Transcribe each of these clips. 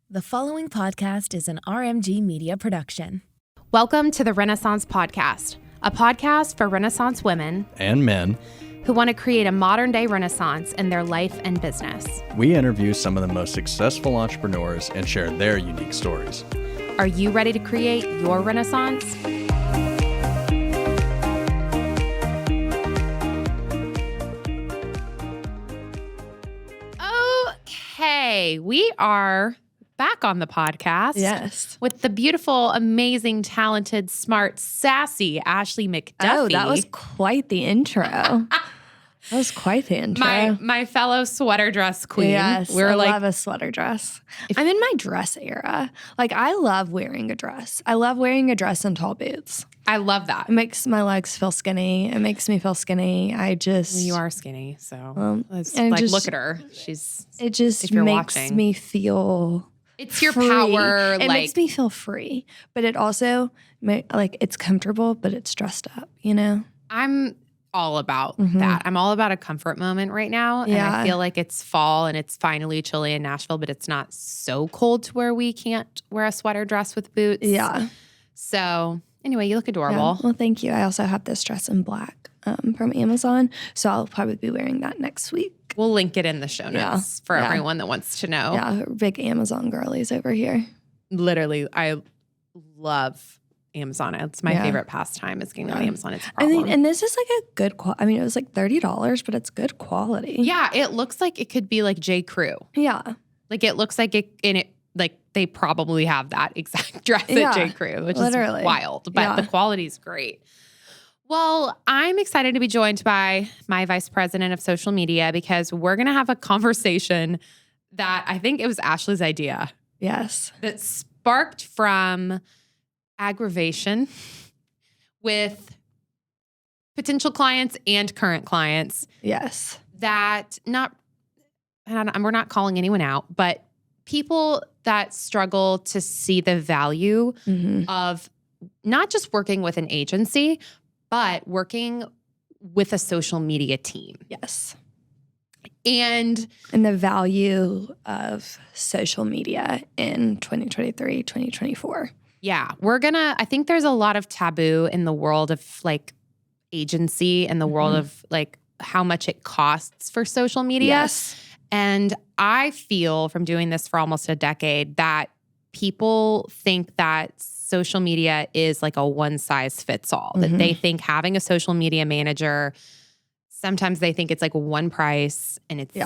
The following podcast is an RMG Media production. Welcome to the Renaissance Podcast, a podcast for Renaissance women and men who want to create a modern-day Renaissance in their life and business. We interview some of the most successful entrepreneurs and share their unique stories. Are you ready to create your Renaissance? Okay, we are back on the podcast. Yes. With the beautiful, amazing, talented, smart, sassy Ashley McDuffie. Oh, that was quite the intro. That was quite the intro. My fellow sweater dress queen. Yes, I love a sweater dress. I'm in my dress era. Like, I love wearing a dress. I love wearing a dress and tall boots. I love that. It makes my legs feel skinny. It makes me feel skinny. You are skinny, so look at her. It just makes me feel. It's your free. power. It makes me feel free, but it also it's comfortable, but it's dressed up. You know, I'm all about that. I'm all about a comfort moment right now, and I feel like it's fall and it's finally chilly in Nashville, but it's not so cold to where we can't wear a sweater dress with boots. Yeah. So anyway, you look adorable. Yeah. Well, thank you. I also have this dress in black from Amazon, so I'll probably be wearing that next week. We'll link it in the show notes for everyone that wants to know. Yeah, big Amazon girlies over here. Literally, I love Amazon. It's my favorite pastime is getting on Amazon. It's a problem. And this is like a good quality. I mean, it was like $30, but it's good quality. Yeah, it looks like it could be like J. Crew. Yeah. Like it looks like like they probably have that exact dress at J. Crew, which is wild, but the quality is great. Well, I'm excited to be joined by my vice president of social media because we're going to have a conversation that I think it was Ashley's idea. Yes. That sparked from aggravation with potential clients and current clients. Yes. That we're not calling anyone out, but people that struggle to see the value of not just working with an agency, but working with a social media team. Yes. And the value of social media in 2023, 2024. Yeah. I think there's a lot of taboo in the world of like agency and the world of like how much it costs for social media. Yes. And I feel from doing this for almost a decade that people think that social media is like a one size fits all, that they think having a social media manager, sometimes they think it's like one price and it's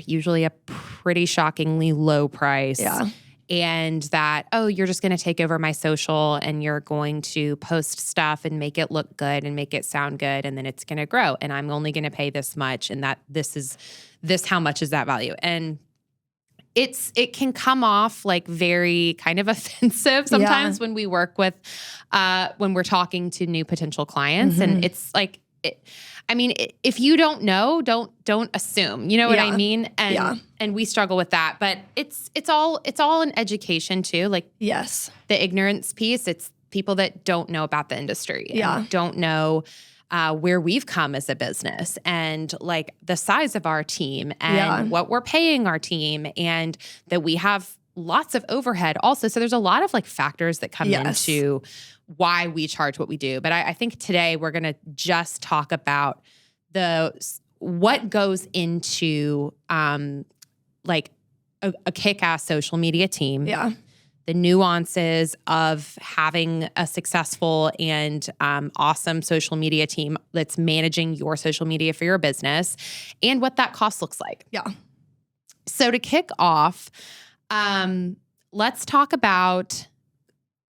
usually a pretty shockingly low price. Yeah. And that, you're just going to take over my social and you're going to post stuff and make it look good and make it sound good. And then it's going to grow and I'm only going to pay this much. And that how much is that value? And it can come off like very kind of offensive sometimes when we work with, when we're talking to new potential clients. And it's like, if you don't know, don't assume, you know what I mean? And we struggle with that, but it's all an education too. Like yes, the ignorance piece, it's people that don't know about the industry and don't know where we've come as a business and like the size of our team and what we're paying our team and that we have lots of overhead also. So there's a lot of like factors that come into why we charge what we do. But I think today we're going to just talk about what goes into like a kick-ass social media team. Yeah. The nuances of having a successful and awesome social media team that's managing your social media for your business and what that cost looks like. Yeah. So to kick off, let's talk about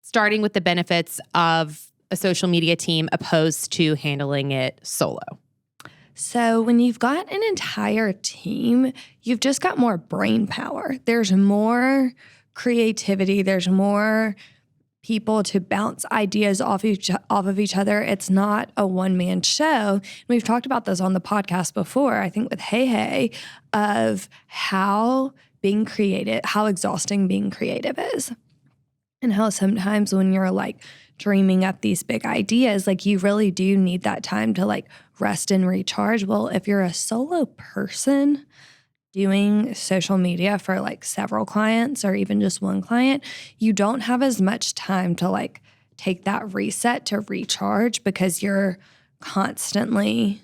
starting with the benefits of a social media team opposed to handling it solo. So when you've got an entire team, you've just got more brain power. There's more creativity. There's more people to bounce ideas off of each other. It's not a one-man show. We've talked about this on the podcast before, I think with Hey, of how exhausting being creative is. And how sometimes when you're like dreaming up these big ideas, like you really do need that time to like rest and recharge. Well, if you're a solo person, doing social media for like several clients or even just one client, you don't have as much time to like take that reset to recharge because you're constantly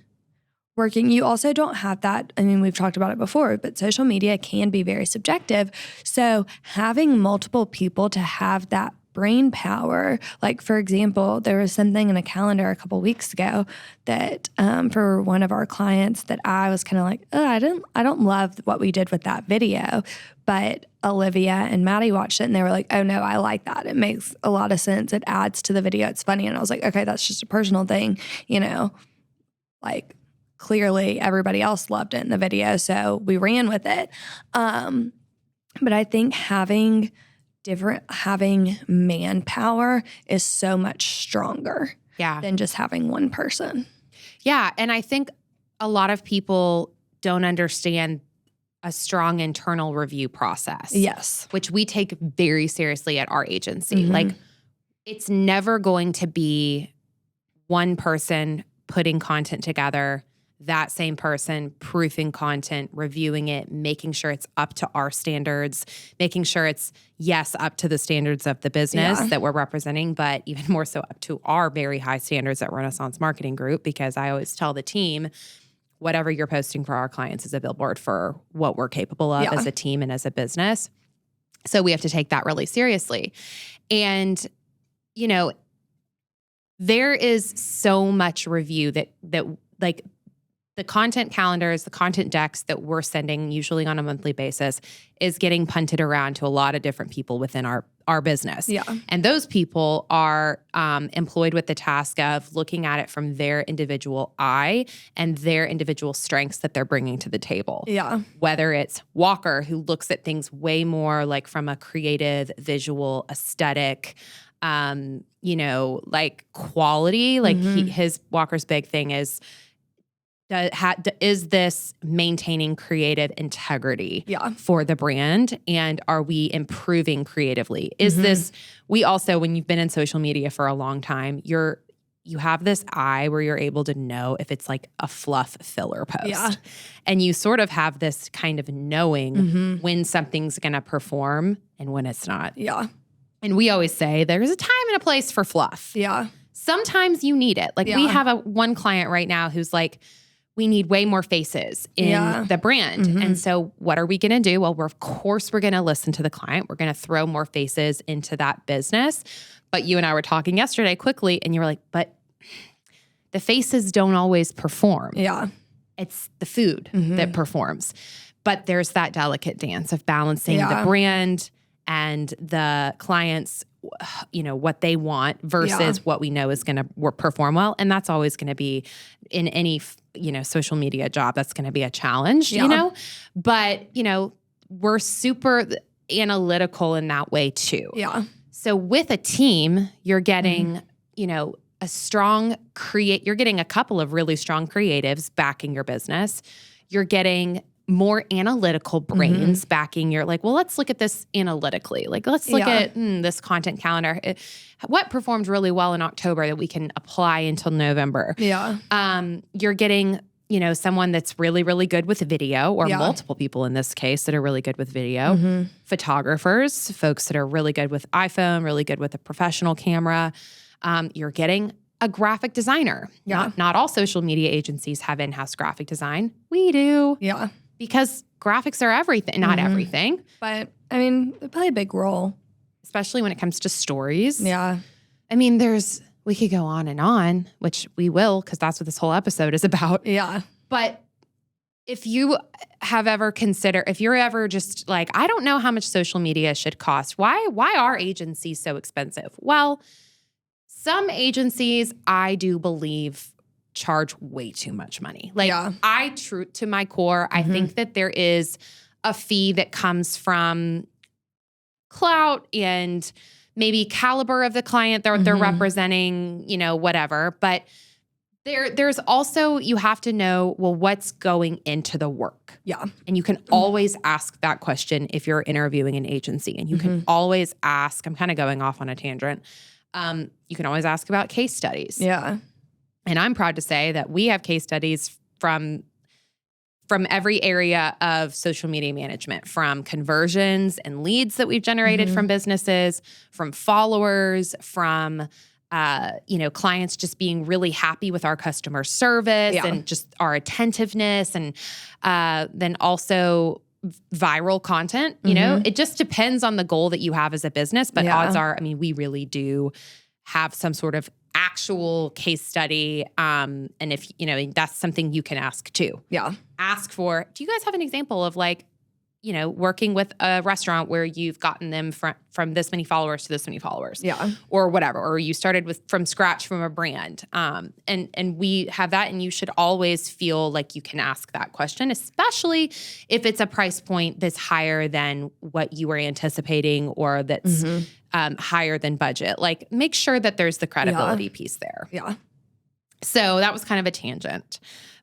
working. You also don't have that. I mean, we've talked about it before, but social media can be very subjective. So having multiple people to have that brain power, like for example, there was something in a calendar a couple weeks ago that for one of our clients that I was kind of like, oh, I don't love what we did with that video, but Olivia and Maddie watched it and they were like, oh no, I like that. It makes a lot of sense. It adds to the video. It's funny. And I was like, okay, that's just a personal thing, like clearly everybody else loved it in the video. So we ran with it. But I think having manpower is so much stronger than just having one person. Yeah. And I think a lot of people don't understand a strong internal review process. Yes. Which we take very seriously at our agency. Like, it's never going to be one person putting content together, that same person proofing content, reviewing it, making sure it's up to our standards, making sure it's, yes, up to the standards of the business that we're representing, but even more so up to our very high standards at Renaissance Marketing Group, because I always tell the team, whatever you're posting for our clients is a billboard for what we're capable of as a team and as a business. So we have to take that really seriously. And, there is so much review that like the content calendars, the content decks that we're sending usually on a monthly basis is getting punted around to a lot of different people within our business. Yeah. And those people are employed with the task of looking at it from their individual eye and their individual strengths that they're bringing to the table. Yeah. Whether it's Walker, who looks at things way more like from a creative, visual, aesthetic, like quality, like Walker's big thing is this maintaining creative integrity for the brand? And are we improving creatively? Is this, we also, when you've been in social media for a long time, you have this eye where you're able to know if it's like a fluff filler post. Yeah. And you sort of have this kind of knowing when something's going to perform and when it's not. Yeah. And we always say there's a time and a place for fluff. Yeah. Sometimes you need it. Like we have one client right now who's like, we need way more faces in the brand. And so what are we going to do? Well, of course, we're going to listen to the client. We're going to throw more faces into that business. But you and I were talking yesterday quickly, and you were like, but the faces don't always perform. Yeah. It's the food that performs. But there's that delicate dance of balancing the brand and the clients, what they want versus what we know is going to perform well. And that's always going to be in any, social media job, that's going to be a challenge, but, we're super analytical in that way too. Yeah. So with a team, you're getting, a strong you're getting a couple of really strong creatives backing your business. You're getting more analytical brains backing your, like, well, let's look at this analytically. Like, let's look at this content calendar. What performed really well in October that we can apply until November? Yeah. You're getting, someone that's really, really good with video, or multiple people in this case that are really good with video. Photographers, folks that are really good with iPhone, really good with a professional camera. You're getting a graphic designer. Yeah. Not all social media agencies have in-house graphic design. We do. Yeah. Because graphics are everything, not everything. But I mean, they play a big role. Especially when it comes to stories. Yeah. I mean, we could go on, which we will, because that's what this whole episode is about. Yeah. But if you have ever considered, if you're ever just like, I don't know how much social media should cost. Why are agencies so expensive? Well, some agencies, I do believe, charge way too much money. Like, true to my core, I think that there is a fee that comes from clout and maybe caliber of the client they're representing, whatever. But there's also, you have to know, well, what's going into the work? Yeah. And you can always ask that question if you're interviewing an agency. And you can always ask, I'm kind of going off on a tangent. You can always ask about case studies. Yeah. And I'm proud to say that we have case studies from from every area of social media management, from conversions and leads that we've generated from businesses, from followers, from clients just being really happy with our customer service and just our attentiveness, and then also viral content. You know, it just depends on the goal that you have as a business, but odds are, I mean, we really do have some sort of actual case study. And if, that's something you can ask too. Yeah. Ask for, do you guys have an example of working with a restaurant where you've gotten them from this many followers to this many followers, or whatever, or you started from scratch from a brand, and we have that, and you should always feel like you can ask that question, especially if it's a price point that's higher than what you were anticipating, or that's higher than budget. Like, make sure that there's the credibility piece there. Yeah. So that was kind of a tangent.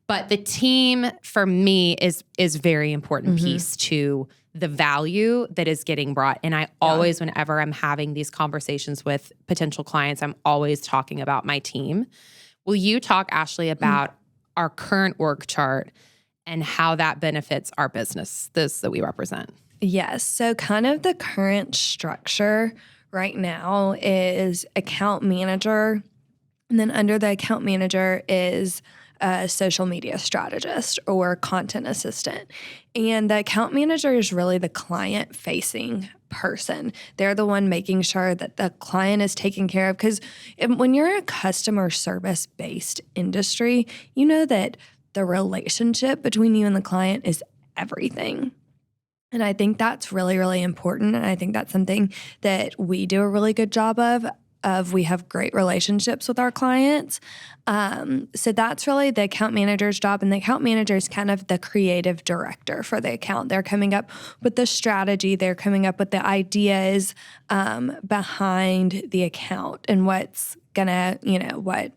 But the team, for me, is very important piece to the value that is getting brought. And I always, whenever I'm having these conversations with potential clients, I'm always talking about my team. Will you talk, Ashley, about our current org chart and how that benefits our business, this that we represent? Yes. So kind of the current structure right now is account manager. And then under the account manager is a social media strategist or content assistant. And the account manager is really the client-facing person. They're the one making sure that the client is taken care of. Because when you're a customer service-based industry, you know that the relationship between you and the client is everything. And I think that's really, really important. And I think that's something that we do a really good job of. We have great relationships with our clients. So that's really the account manager's job. And the account manager is kind of the creative director for the account. They're coming up with the strategy. They're coming up with the ideas behind the account and what's gonna, what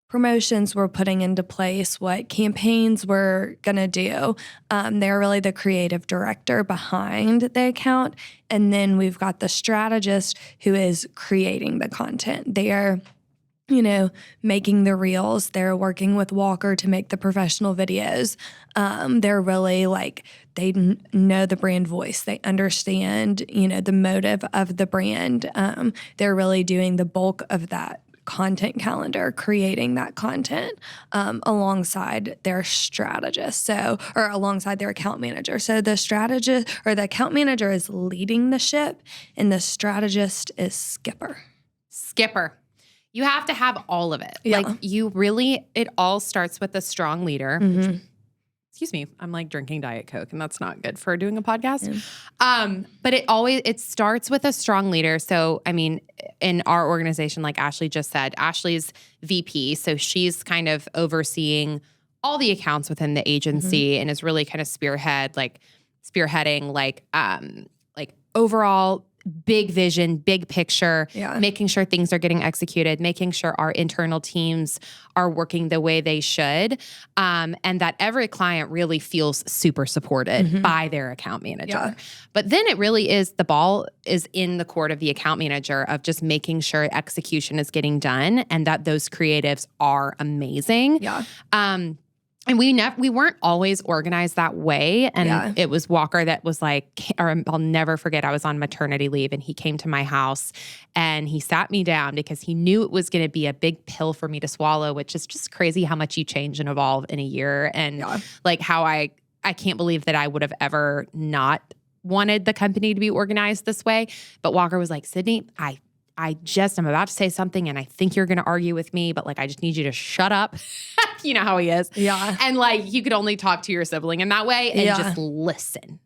promotions we're putting into place, what campaigns we're going to do. They're really the creative director behind the account. And then we've got the strategist who is creating the content. They are, making the reels. They're working with Walker to make the professional videos. They're really they know the brand voice. They understand, the motive of the brand. They're really doing the bulk of that content calendar, creating that content alongside their strategist, or alongside their account manager. So the strategist or the account manager is leading the ship, and the strategist is skipper. You have to have all of it. Yeah. It all starts with a strong leader. Excuse me, I'm drinking Diet Coke, and that's not good for doing a podcast. Yeah. But it starts with a strong leader. So, in our organization, like Ashley just said, Ashley's VP. So she's kind of overseeing all the accounts within the agency and is really kind of spearheading overall big vision, big picture, making sure things are getting executed, making sure our internal teams are working the way they should, and that every client really feels super supported by their account manager. Yeah. But then it really is, the ball is in the court of the account manager of just making sure execution is getting done and that those creatives are amazing. Yeah. And we weren't always organized that way. And it was Walker that was I'll never forget, I was on maternity leave and he came to my house and he sat me down because he knew it was going to be a big pill for me to swallow, which is just crazy how much you change and evolve in a year. And how I can't believe that I would have ever not wanted the company to be organized this way. But Walker was like, Sydney, I'm about to say something and I think you're going to argue with me, but I just need you to shut up. You know how he is. Yeah. And you could only talk to your sibling in that way and just listen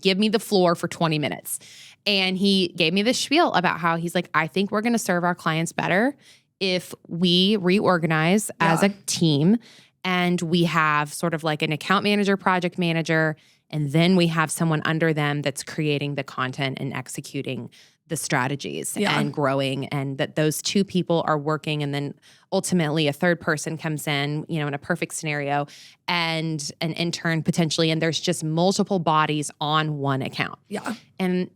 give me the floor for 20 minutes. And he gave me this spiel about how he's like, I think we're going to serve our clients better if we reorganize as a team and we have sort of an account manager, project manager, and then we have someone under them that's creating the content and executing the strategies and growing, and that those two people are working, and then ultimately a third person comes in, in a perfect scenario, and an intern potentially, and there's just multiple bodies on one account. Yeah. And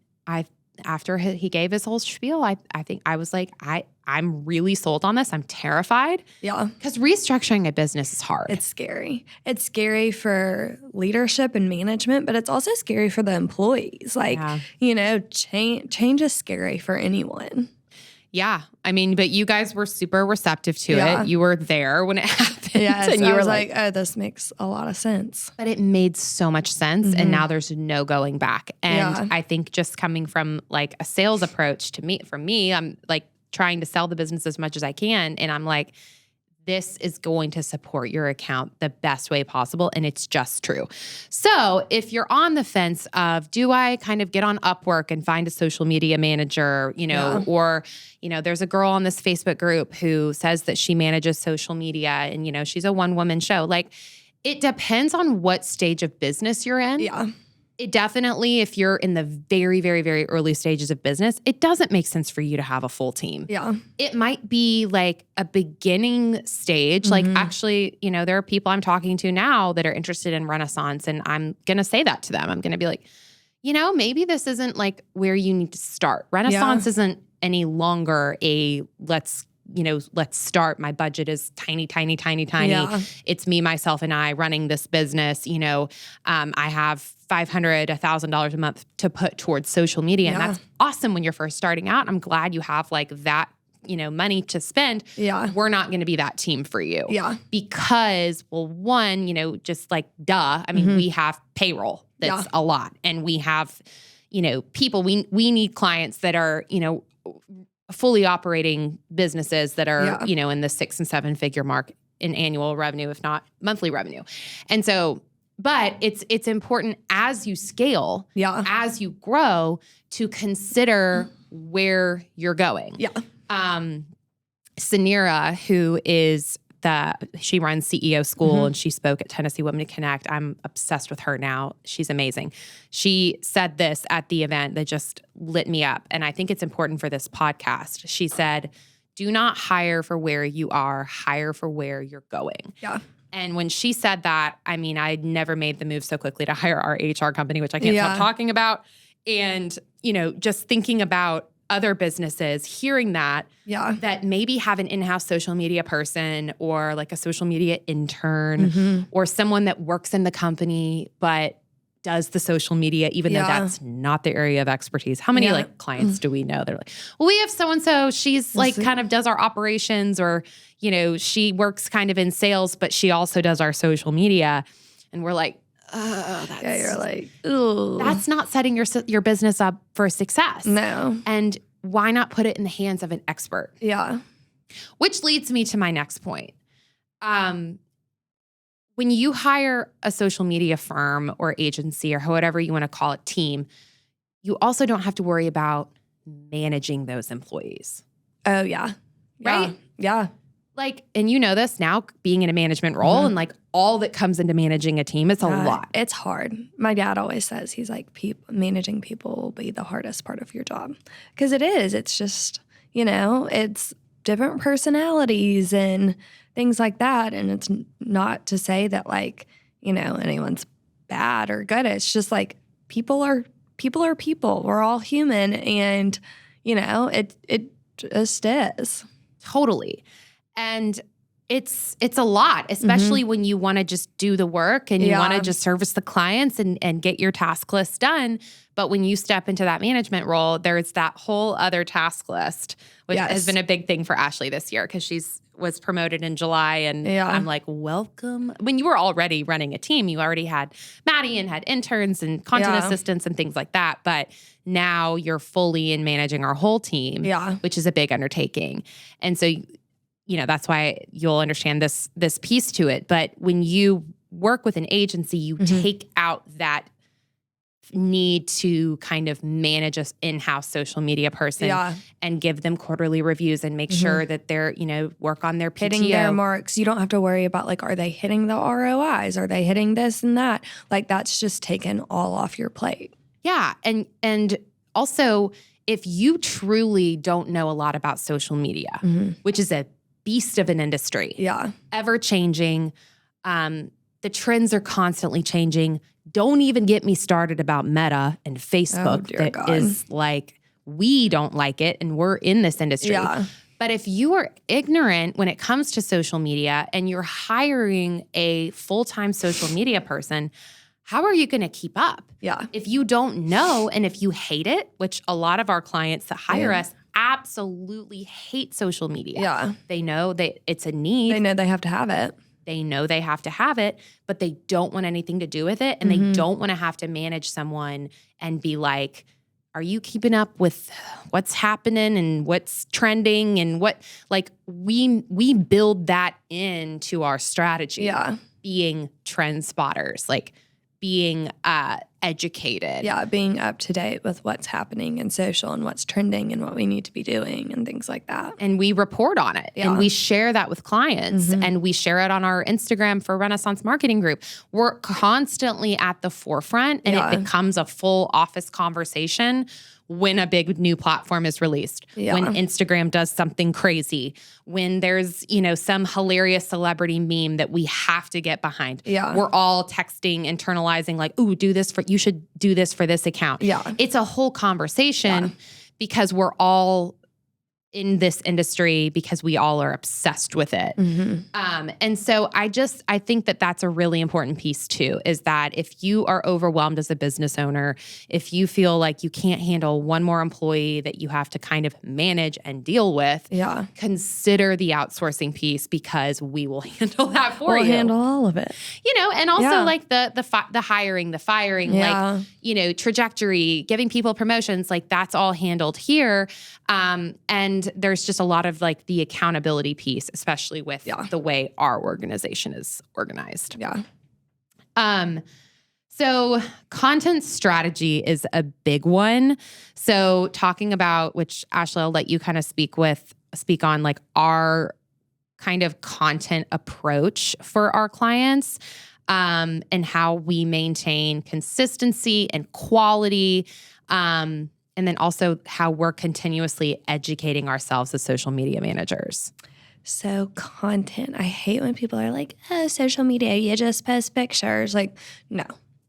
after he gave his whole spiel, I think I was like, I'm really sold on this. I'm terrified. Yeah. Because restructuring a business is hard. It's scary. It's scary for leadership and management, but it's also scary for the employees. Like, change is scary for anyone. Yeah. I mean, but you guys were super receptive to it. You were there when it happened. Yes, and you I was were like, oh, this makes a lot of sense. But it made so much sense. And now there's no going back. And I think just coming from like a sales approach for me, I'm like trying to sell the business as much as I can. And I'm like, this is going to support your account the best way possible. And it's just true. So if you're on the fence of, do I kind of get on Upwork and find a social media manager, or, there's a girl on this Facebook group who says that she manages social media and, she's a one-woman show. Like, it depends on what stage of business you're in. Yeah. It definitely, if you're in the very, very, very early stages of business, it doesn't make sense for you to have a full team. Yeah. It might be like a beginning stage. Like, actually, there are people I'm talking to now that are interested in Renaissance, and I'm going to say that to them. I'm going to be like, maybe this isn't like where you need to start. Renaissance isn't any longer a let's start. My budget is tiny. Yeah. It's me, myself, and I running this business. I have $500, $1,000 a month to put towards social media. And that's awesome when you're first starting out. I'm glad you have like that, money to spend. Yeah. We're not going to be that team for you. Yeah. Because, well, one, just like, duh. I mean, we have payroll. That's a lot. And we have, people, we need clients that are, fully operating businesses that are, in the 6 and 7 figure mark in annual revenue, if not monthly revenue. And so, but it's important as you scale, as you grow, to consider where you're going. Yeah. Sanira, who is she runs CEO School and she spoke at Tennessee Women to Connect. I'm obsessed with her now. She's amazing. She said this at the event that just lit me up. And I think it's important for this podcast. She said, do not hire for where you are, hire for where you're going. Yeah. And when she said that, I mean, I never made the move so quickly to hire our HR company, which I can't stop talking about. And, just thinking about other businesses, hearing that maybe have an in-house social media person or like a social media intern or someone that works in the company but does the social media, even though that's not their area of expertise. How many like clients do we know? They're like, well, we have so-and-so, she's like kind of does our operations, or, she works kind of in sales, but she also does our social media. And we're like, oh, you're like, ooh. That's not setting your business up for success. No. And why not put it in the hands of an expert? Yeah. Which leads me to my next point. When you hire a social media firm or agency or whatever you want to call it, team, you also don't have to worry about managing those employees. Oh, yeah. Right? Yeah. Like, and you know this now, being in a management role and like all that comes into managing a team, it's a lot. It's hard. My dad always says, he's like, managing people will be the hardest part of your job. Because it is. It's just, it's different personalities and things like that. And it's not to say that like, anyone's bad or good. It's just like people are people. We're all human. And, it just is. Totally. And it's a lot, especially when you want to just do the work and you want to just service the clients and get your task list done. But when you step into that management role, there's that whole other task list, which has been a big thing for Ashley this year because was promoted in July. And I'm like, welcome. When you were already running a team, you already had Maddie and had interns and content assistants and things like that. But now you're fully in managing our whole team, which is a big undertaking. And so that's why you'll understand this piece to it. But when you work with an agency, you take out that need to kind of manage an in-house social media person and give them quarterly reviews and make sure that they're, work on their PTO. Hitting their marks. You don't have to worry about like, are they hitting the ROIs? Are they hitting this and that? Like that's just taken all off your plate. Yeah. And also, if you truly don't know a lot about social media, which is a beast of an industry, ever changing, the trends are constantly changing. Don't even get me started about Meta and Facebook. Is like we don't like it and we're in this industry. Yeah. But if you are ignorant when it comes to social media and you're hiring a full-time social media person, how are you going to keep up? Yeah. If you don't know and if you hate it, which a lot of our clients that hire us absolutely hate social media. Yeah. They know that it's a need. They know they have to have it. They know they have to have it, but they don't want anything to do with it. And they don't want to have to manage someone and be like, are you keeping up with what's happening and what's trending and what, like we build that into our strategy. Yeah. Being trend spotters, like being educated. Yeah, being up to date with what's happening in social and what's trending and what we need to be doing and things like that. And we report on it and we share that with clients and we share it on our Instagram for Renaissance Marketing Group. We're constantly at the forefront and it becomes a full office conversation when a big new platform is released, when Instagram does something crazy, when there's, some hilarious celebrity meme that we have to get behind. Yeah. We're all texting, internalizing like, ooh, you should do this for this account. Yeah. It's a whole conversation because we're all in this industry because we all are obsessed with it. And so I think that that's a really important piece too, is that if you are overwhelmed as a business owner, if you feel like you can't handle one more employee that you have to kind of manage and deal with, consider the outsourcing piece because we will handle that for you. We'll handle all of it. And also like the hiring, the firing, like, trajectory, giving people promotions, like that's all handled here. And there's just a lot of like the accountability piece, especially with the way our organization is organized. Yeah. So content strategy is a big one. So talking about, which Ashley, I'll let you kind of speak on like our kind of content approach for our clients, and how we maintain consistency and quality, and then also how we're continuously educating ourselves as social media managers. So content, I hate when people are like, oh, social media, you just post pictures. Like, no,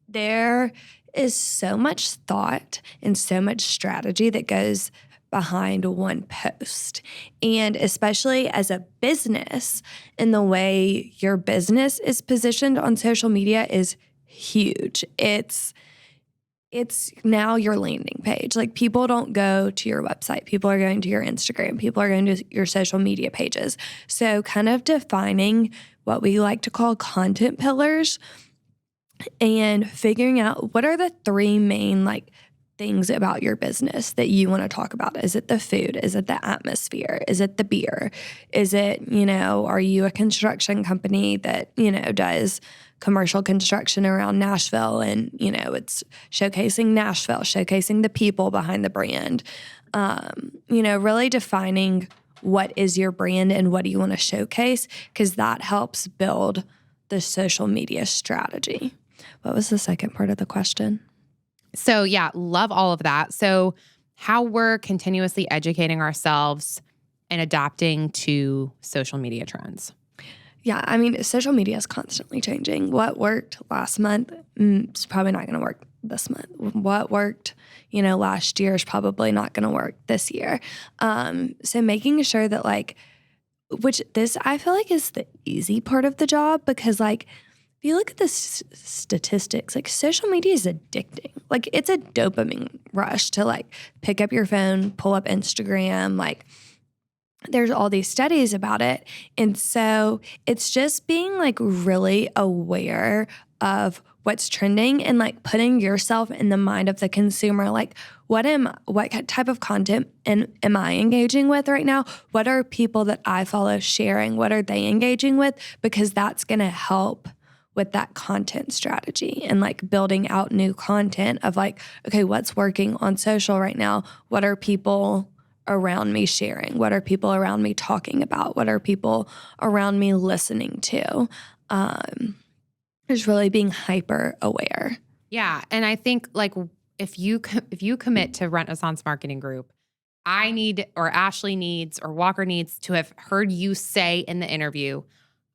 there is so much thought and so much strategy that goes behind one post. And especially as a business, and the way your business is positioned on social media is huge. It's now your landing page. Like people don't go to your website. People are going to your Instagram. People are going to your social media pages. So kind of defining what we like to call content pillars and figuring out what are the three main like things about your business that you want to talk about. Is it the food? Is it the atmosphere? Is it the beer? Is it, are you a construction company that, does commercial construction around Nashville and, it's showcasing Nashville, showcasing the people behind the brand, really defining what is your brand and what do you want to showcase, because that helps build the social media strategy. What was the second part of the question? So love all of that. So how we're continuously educating ourselves and adapting to social media trends. Yeah, I mean, social media is constantly changing. What worked last month is probably not going to work this month. What worked, last year is probably not going to work this year. So making sure that which this I feel like is the easy part of the job, because if you look at the statistics, social media is addicting. It's a dopamine rush to pick up your phone, pull up Instagram, there's all these studies about it. And so it's just being really aware of what's trending and putting yourself in the mind of the consumer. What type of content am I engaging with right now? What are people that I follow sharing? What are they engaging with? Because that's going to help with that content strategy and building out new content of okay, what's working on social right now? What are people around me sharing? What are people around me talking about? What are people around me listening to? Is really being hyper aware. Yeah. And I think if you commit to Renaissance Marketing Group, I need, or Ashley needs, or Walker needs to have heard you say in the interview,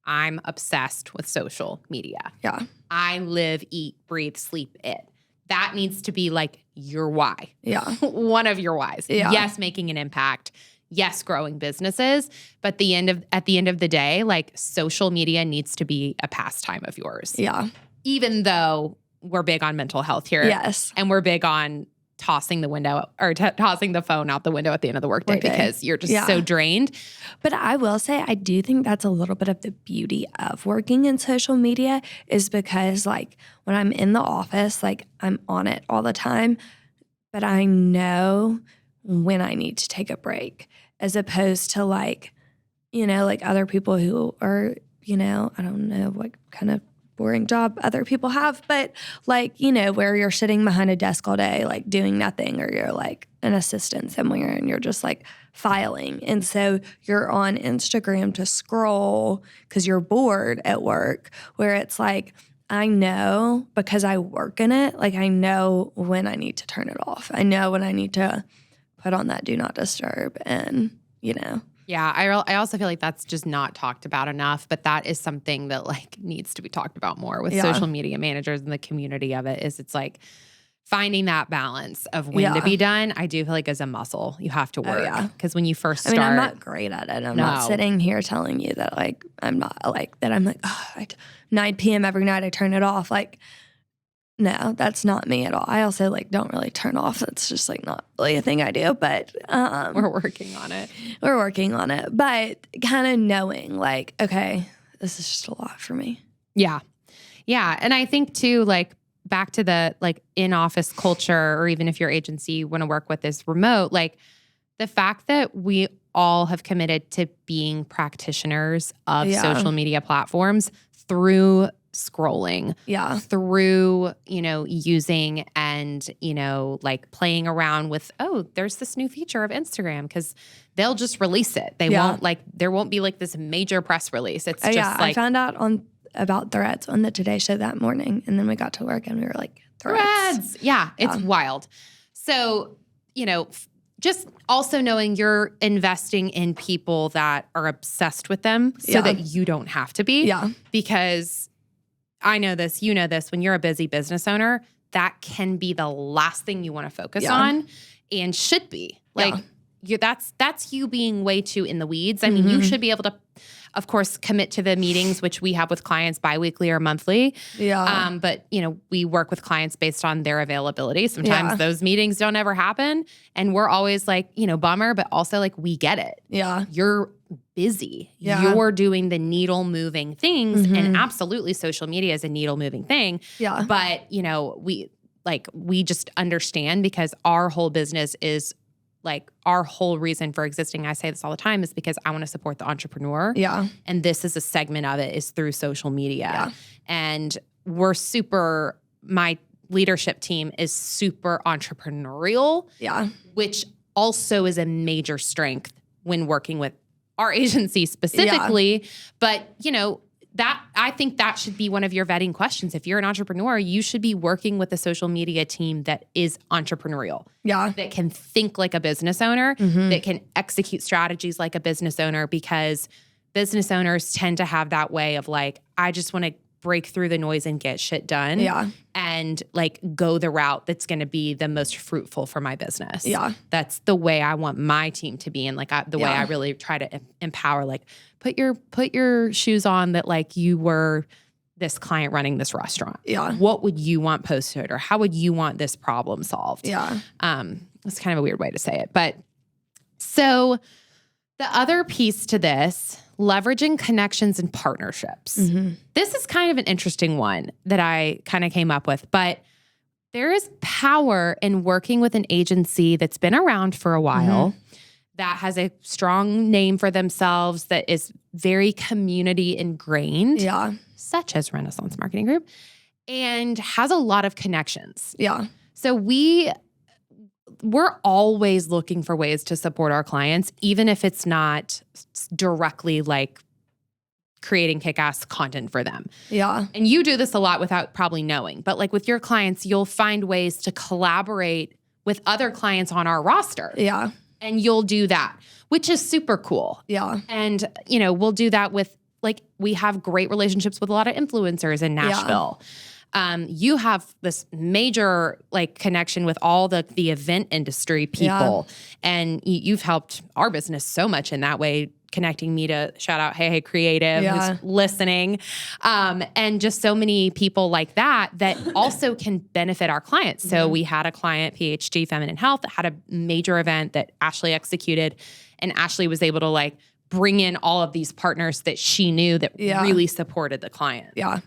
I'm obsessed with social media. Yeah. I live, eat, breathe, sleep it. that needs to be like your why. Yeah. One of your whys. Yeah. Yes, making an impact. Yes, growing businesses. But at the end of the day, like social media needs to be a pastime of yours. Yeah. Even though we're big on mental health here. Yes. And we're big on tossing the phone out the window at the end of the workday because you're just so drained. But I will say, I do think that's a little bit of the beauty of working in social media is because like when I'm in the office, like I'm on it all the time, but I know when I need to take a break as opposed to like, you know, like other people who are, you know, I don't know what kind of boring job other people have, but like, you know, where you're sitting behind a desk all day, like doing nothing, or you're like an assistant somewhere and you're just like filing. And so you're on Instagram to scroll because you're bored at work, where it's like, I know because I work in it, like I know when I need to turn it off. I know when I need to put on that do not disturb and, you know. Yeah, I also feel like that's just not talked about enough, but that is something that like needs to be talked about more with social media managers and the community of it. It's like finding that balance of when to be done. I do feel like as a muscle, you have to work because when you first start, I'm not great at it. I'm not sitting here telling you that like I'm not like that. I'm like 9 p.m. every night I turn it off. Like, no, that's not me at all. I also like don't really turn off. It's just like not really a thing I do, but we're working on it. We're working on it, but kind of knowing like, okay, this is just a lot for me. Yeah. Yeah. And I think too, like back to the like in-office culture, or even if your agency you want to work with is remote, like the fact that we all have committed to being practitioners of social media platforms through scrolling, through, you know, using and, you know, like playing around with, oh, there's this new feature of Instagram because they'll just release it. They won't like, there won't be like this major press release. It's just like. I found out about Threads on the Today Show that morning, and then we got to work and we were like, Threads. Yeah, it's wild. So, you know, just also knowing you're investing in people that are obsessed with them so that you don't have to be. Yeah. Because I know this, you know this, when you're a busy business owner, that can be the last thing you want to focus on and should be. Like that's you being way too in the weeds. I mean, you should be able to, of course, commit to the meetings, which we have with clients biweekly or monthly. Yeah. But, you know, we work with clients based on their availability. Sometimes those meetings don't ever happen. And we're always like, you know, bummer, but also like, we get it. Yeah. You're busy. Yeah. You're doing the needle moving things. And absolutely social media is a needle moving thing. Yeah. But, you know, we just understand because our whole business is like our whole reason for existing, I say this all the time, is because I want to support the entrepreneur. Yeah. And this is a segment of it is through social media. Yeah. And my leadership team is super entrepreneurial. Yeah. Which also is a major strength when working with our agency specifically. But, you know, I think that should be one of your vetting questions. If you're an entrepreneur, you should be working with a social media team that is entrepreneurial. Yeah. That can think like a business owner, that can execute strategies like a business owner, because business owners tend to have that way of like, I just want to break through the noise and get shit done. Yeah. And like go the route that's going to be the most fruitful for my business. Yeah. That's the way I want my team to be. And like the way I really try to empower, like put your shoes on that like you were this client running this restaurant. Yeah. What would you want posted, or how would you want this problem solved? Yeah. It's kind of a weird way to say it. But so the other piece to this, leveraging connections and partnerships. This is kind of an interesting one that I kind of came up with, but there is power in working with an agency that's been around for a while, that has a strong name for themselves, that is very community ingrained, such as Renaissance Marketing Group, and has a lot of connections. Yeah. So we're always looking for ways to support our clients, even if it's not directly like creating kick-ass content for them. Yeah. And you do this a lot without probably knowing, but like with your clients, you'll find ways to collaborate with other clients on our roster. Yeah. And you'll do that, which is super cool. Yeah. And, you know, we'll do that with like, we have great relationships with a lot of influencers in Nashville. You have this major like connection with all the event industry people, and you've helped our business so much in that way, connecting me to shout out Hey Creative who's listening, and just so many people like that also can benefit our clients. So we had a client, PhD Feminine Health, that had a major event that Ashley executed, and Ashley was able to like bring in all of these partners that she knew that really supported the client. Yeah.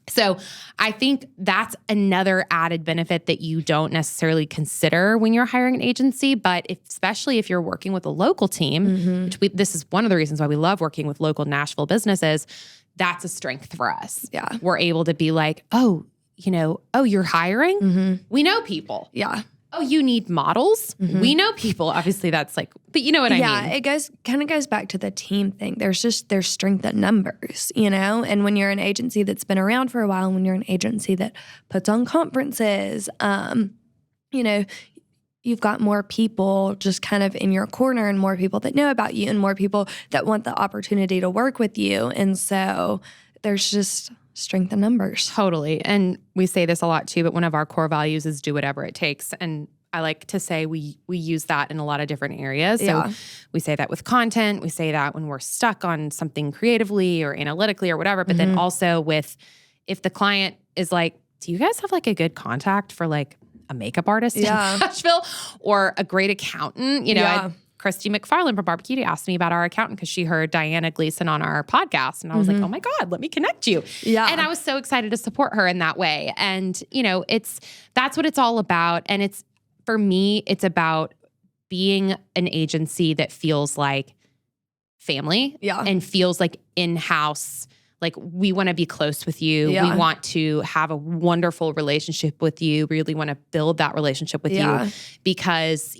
So I think that's another added benefit that you don't necessarily consider when you're hiring an agency, but especially if you're working with a local team, which this is one of the reasons why we love working with local Nashville businesses, that's a strength for us. Yeah. We're able to be like, oh, you're hiring? We know people. Yeah. Oh, you need models? We know people. Obviously that's like, but you know what I mean? Yeah, it kind of goes back to the team thing. There's strength in numbers, and when you're an agency that's been around for a while, and when you're an agency that puts on conferences, you've got more people just kind of in your corner, and more people that know about you, and more people that want the opportunity to work with you. And so there's just strength in numbers. Totally. And we say this a lot too, but one of our core values is do whatever it takes. And I like to say we use that in a lot of different areas. So we say that with content. We say that when we're stuck on something creatively or analytically or whatever, but then also with, if the client is like, do you guys have like a good contact for like a makeup artist in Nashville or a great accountant? Christy McFarland from Barbecue asked me about our accountant because she heard Diana Gleason on our podcast. And I was like, oh my God, let me connect you. Yeah. And I was so excited to support her in that way. And, that's what it's all about. And for me, it's about being an agency that feels like family and feels like in-house. Like we want to be close with you. We want to have a wonderful relationship with you. We really want to build that relationship with you because,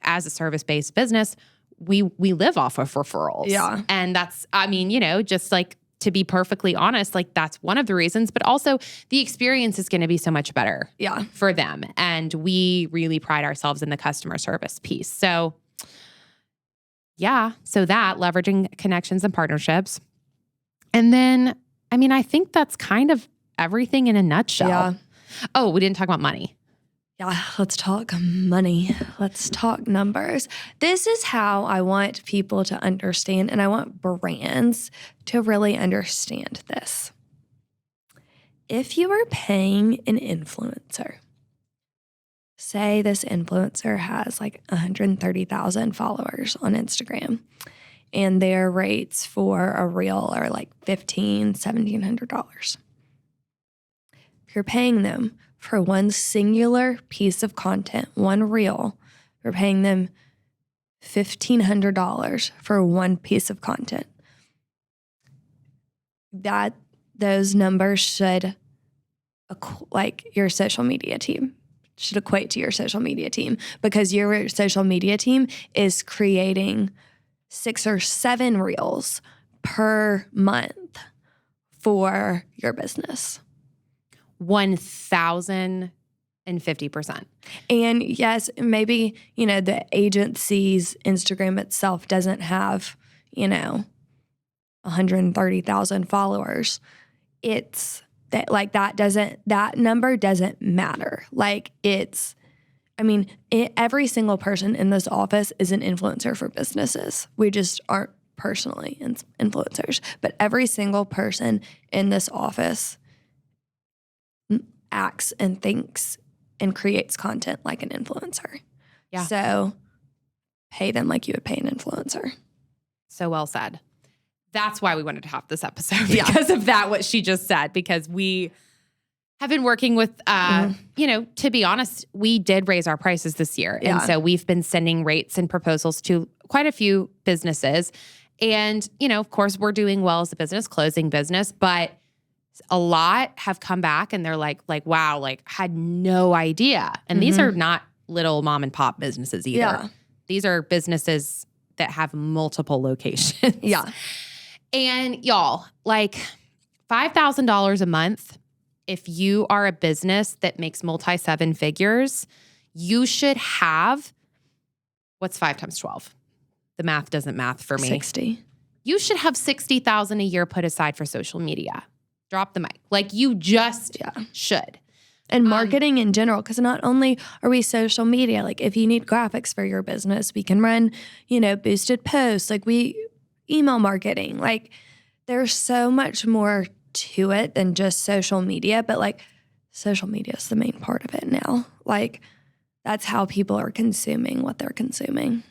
as a service-based business, we live off of referrals. Yeah. And that's, just like to be perfectly honest, like that's one of the reasons, but also the experience is going to be so much better for them. And we really pride ourselves in the customer service piece. So that leveraging connections and partnerships. And then, I think that's kind of everything in a nutshell. Yeah. Oh, we didn't talk about money. Yeah, let's talk money. Let's talk numbers. This is how I want people to understand, and I want brands to really understand this. If you are paying an influencer, say this influencer has like 130,000 followers on Instagram, and their rates for a reel are like $1,500, $1,700. If you're paying them for one singular piece of content, one reel, you're paying them $1,500 for one piece of content. Those numbers should your social media team should equate to your social media team, because your social media team is creating 6 or 7 reels per month for your business. 1,050%. And yes, maybe, the agency's Instagram itself doesn't have, 130,000 followers. It's that number doesn't matter. Every single person in this office is an influencer for businesses. We just aren't personally influencers, but every single person in this office acts and thinks and creates content like an influencer. Yeah. So pay them like you would pay an influencer. So well said. That's why we wanted to have this episode, because of that, what she just said, because we have been working with, to be honest, we did raise our prices this year. Yeah. And so we've been sending rates and proposals to quite a few businesses. And, of course, we're doing well as a business, closing business, but a lot have come back and they're like, wow, had no idea. And these are not little mom and pop businesses either. Yeah. These are businesses that have multiple locations. Yeah. And y'all, $5,000 a month, if you are a business that makes multi-7 figures, you should have, what's 5 times 12? The math doesn't math for me. 60. You should have $60,000 a year put aside for social media. Drop the mic. Like you just should. And marketing in general, because not only are we social media, like if you need graphics for your business, we can run, boosted posts, like email marketing. Like there's so much more to it than just social media, but like social media is the main part of it now. Like that's how people are consuming what they're consuming.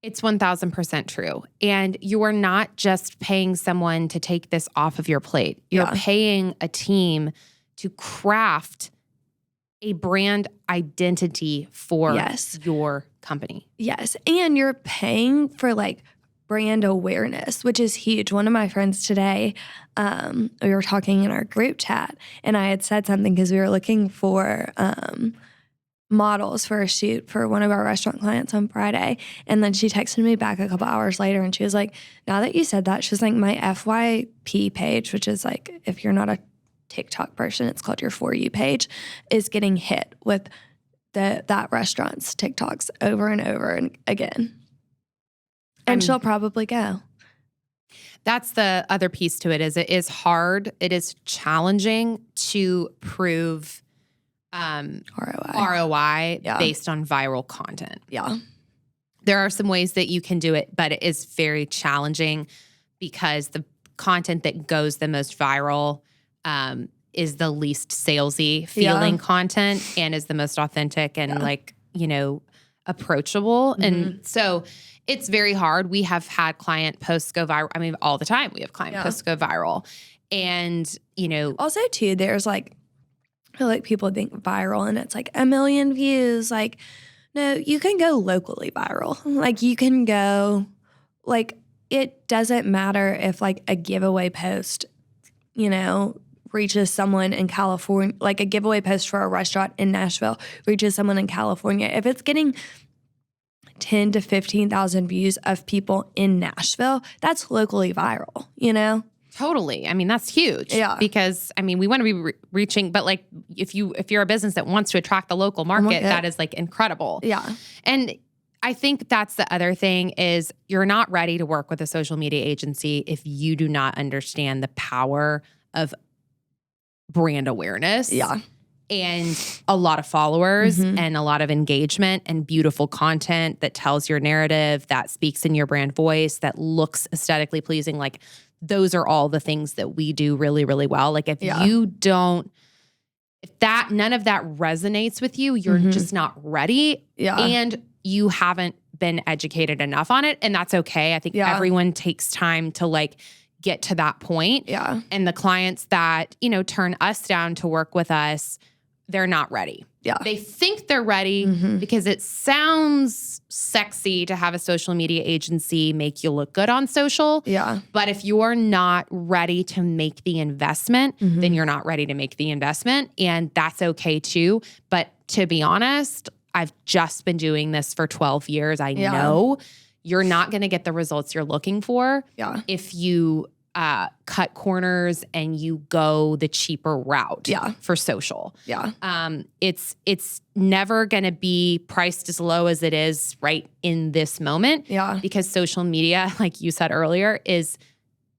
It's 1000% true. And you are not just paying someone to take this off of your plate. You're paying a team to craft a brand identity for your company. Yes. And you're paying for like brand awareness, which is huge. One of my friends today, we were talking in our group chat, and I had said something because we were looking for models for a shoot for one of our restaurant clients on Friday. And then she texted me back a couple hours later, and she was like, now that you said that, she's like, my FYP page, which is like, if you're not a TikTok person, it's called your For You page, is getting hit with that restaurant's TikToks over and over and again. And she'll probably go. That's the other piece to it, is it is hard. It is challenging to prove ROI based on viral content. Yeah. There are some ways that you can do it, but it is very challenging because the content that goes the most viral is the least salesy feeling content and is the most authentic and approachable. Mm-hmm. And so it's very hard. We have had client posts go viral. I mean, all the time we have client posts go viral. And, also too, there's like, I feel like people think viral and it's like 1 million views. Like, no, you can go locally viral. Like you can go, like, it doesn't matter if like a giveaway post, reaches someone in California, like a giveaway post for a restaurant in Nashville reaches someone in California. If it's getting 10 to 15,000 views of people in Nashville, that's locally viral, Totally. I mean, that's huge. Yeah. Because we want to be reaching, but like if you're a business that wants to attract the local market, that is like incredible. Yeah. And I think that's the other thing is you're not ready to work with a social media agency if you do not understand the power of brand awareness. Yeah. And a lot of followers and a lot of engagement and beautiful content that tells your narrative, that speaks in your brand voice, that looks aesthetically pleasing. Like those are all the things that we do really, really well. Like if you don't, none of that resonates with you, you're just not ready. Yeah. And you haven't been educated enough on it. And that's okay. I think everyone takes time to like get to that point. Yeah. And the clients that, turn us down to work with us, they're not ready. Yeah. They think they're ready because it sounds sexy to have a social media agency make you look good on social. Yeah. But if you're not ready to make the investment, then you're not ready to make the investment. And that's okay too. But to be honest, I've just been doing this for 12 years. I know you're not going to get the results you're looking for if you cut corners and you go the cheaper route for social. Yeah. It's never going to be priced as low as it is right in this moment. Yeah. Because social media, like you said earlier, is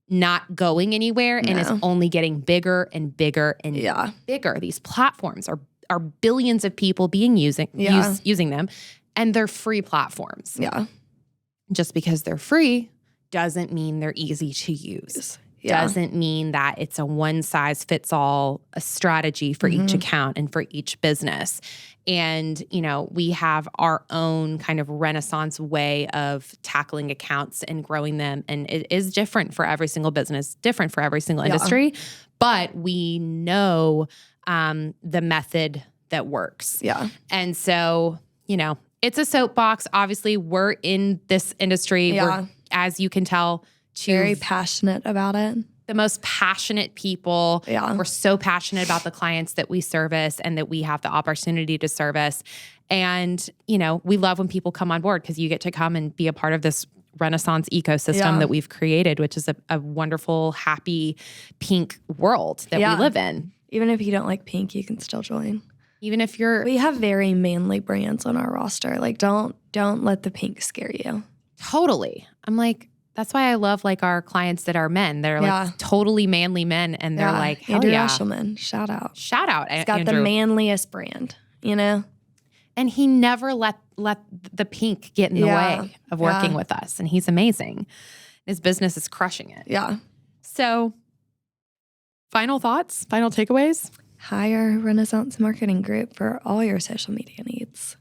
not going anywhere and is only getting bigger and bigger and bigger. These platforms are billions of people being using them, and they're free platforms. Yeah. Just because they're free doesn't mean they're easy to use. Yeah. Doesn't mean that it's a one-size-fits-all a strategy for each account and for each business. And, we have our own kind of renaissance way of tackling accounts and growing them. And it is different for every single business, different for every single industry. But we know the method that works. Yeah. And so, it's a soapbox. Obviously, we're in this industry. Yeah. We're, as you can tell, very passionate about it. The most passionate people. Yeah. We're so passionate about the clients that we service and that we have the opportunity to service. And, we love when people come on board because you get to come and be a part of this Renaissance ecosystem that we've created, which is a wonderful, happy, pink world that we live in. Even if you don't like pink, you can still join. Even if we have very manly brands on our roster. Like, don't let the pink scare you. Totally. I'm like, That's why I love like our clients that are men. They're like totally manly men. And they're like, hell Andrew yeah. Eshelman, shout out. Shout out. He's got Andrew. the manliest brand, you know? And he never let the pink get in the way of working with us. And he's amazing. His business is crushing it. Yeah. So final thoughts, final takeaways? Hire Renaissance Marketing Group for all your social media needs.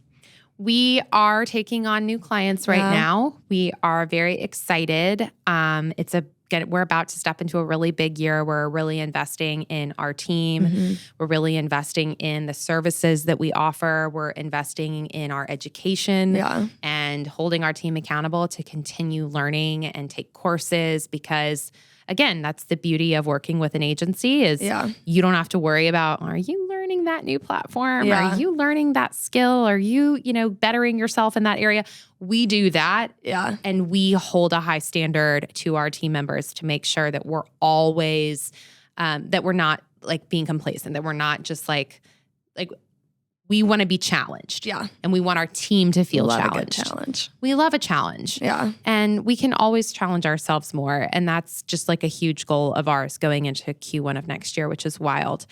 We are taking on new clients right now. We are very excited. We're about to step into a really big year. We're really investing in our team. Mm-hmm. We're really investing in the services that we offer. We're investing in our education and holding our team accountable to continue learning and take courses because, again, that's the beauty of working with an agency is you don't have to worry about, are you learning that new platform? Yeah. Are you learning that skill? Are you, bettering yourself in that area? We do that. Yeah. And we hold a high standard to our team members to make sure that we're always, that we're not like being complacent, that we're not just like we want to be challenged. Yeah. And we want our team to feel Love challenged. a good challenge. We love a challenge. Yeah. And we can always challenge ourselves more. And that's just like a huge goal of ours going into Q1 of next year, which is wild.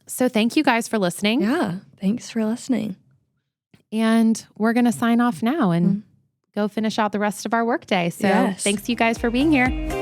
So thank you guys for listening. Yeah. Thanks for listening. And we're going to sign off now and go finish out the rest of our workday. So thanks you guys for being here.